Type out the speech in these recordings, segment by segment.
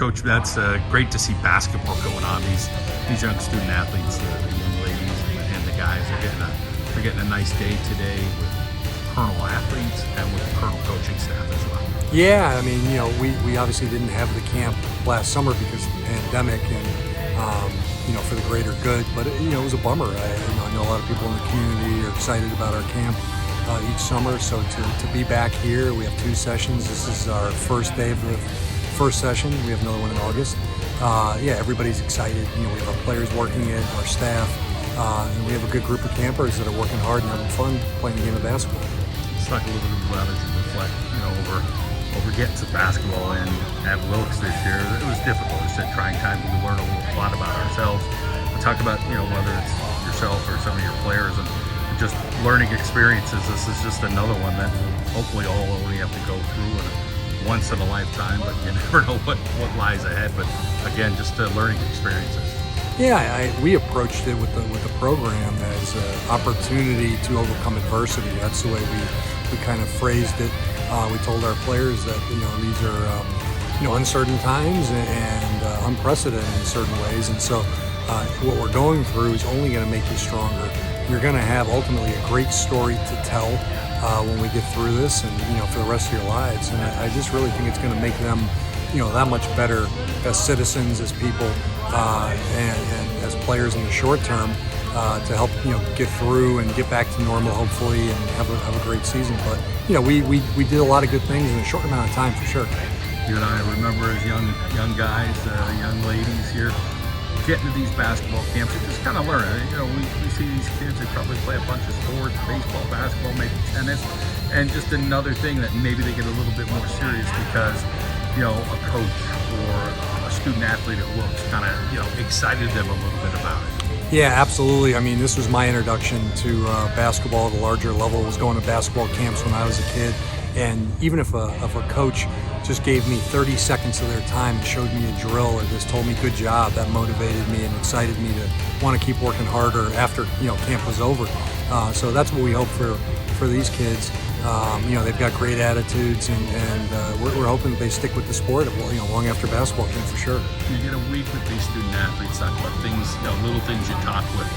Coach, that's great to see basketball going on. These young student athletes, the young ladies and the guys are getting a nice day today with Colonel athletes and with the Colonel coaching staff as well. Yeah, I mean, we obviously didn't have the camp last summer because of the pandemic and for the greater good, but it was a bummer. I know a lot of people in the community are excited about our camp each summer, so to be back here, we have 2 sessions. This is our first day of the first session. We have another one in August. Everybody's excited. We have our players working it, our staff, and we have a good group of campers that are working hard and having fun playing the game of basketball. Let's talk a little bit about as you reflect, over getting to basketball and at Wilkes this year. It was difficult. It's a trying time. We learn a lot about ourselves. We talk about, whether it's yourself or some of your players and just learning experiences. This is just another one that hopefully all only have to go through once in a lifetime, but you never know what lies ahead. But again, just learning experiences. Yeah, we approached it with the program as an opportunity to overcome adversity. That's the way we kind of phrased it. We told our players that these are uncertain times and unprecedented in certain ways, and so what we're going through is only going to make you stronger. You're going to have ultimately a great story to tell when we get through this, and for the rest of your lives. And I just really think it's going to make them that much better as citizens, as people, and as players in the short term to help get through and get back to normal hopefully and have a great season. But we did a lot of good things in a short amount of time for sure. You and I remember as young guys, young ladies here, getting to these basketball camps and just kind of learning. We see these kids, they probably play a bunch of sports, baseball, basketball, maybe tennis, and just another thing that maybe they get a little bit more serious because a coach or a student athlete at Wilkes kind of excited them a little bit about it. Yeah, absolutely. I mean, this was my introduction to basketball at a larger level. I was going to basketball camps when I was a kid, and even if a coach just gave me 30 seconds of their time and showed me a drill or just told me good job, that motivated me and excited me to want to keep working harder after camp was over. So that's what we hope for these kids. They've got great attitudes, and we're hoping they stick with the sport long after basketball camp for sure. You get a week with these student athletes, talk about things, little things you talk with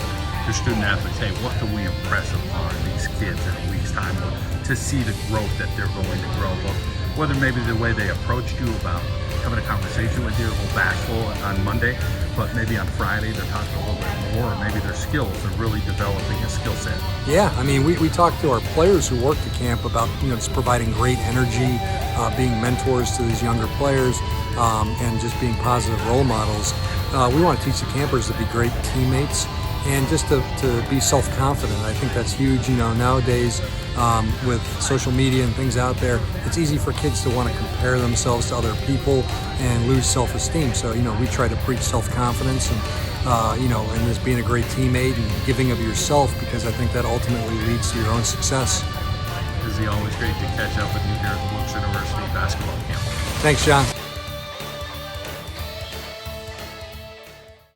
your student athletes. Hey, what can we impress upon these kids in a week's time to see the growth that they're going to grow? Whether maybe the way they approached you about having a conversation with you, a little bashful on Monday, but maybe on Friday they're talking a little bit more, or maybe their skills are really developing a skill set. Yeah, I mean, we talked to our players who work the camp about just providing great energy, being mentors to these younger players, and just being positive role models. We want to teach the campers to be great teammates and just to be self-confident. I think that's huge. Nowadays with social media and things out there, it's easy for kids to want to compare themselves to other people and lose self-esteem. So we try to preach self-confidence and and just being a great teammate and giving of yourself, because I think that ultimately leads to your own success. It's always great to catch up with you here at the Wilkes University basketball camp. Thanks, John.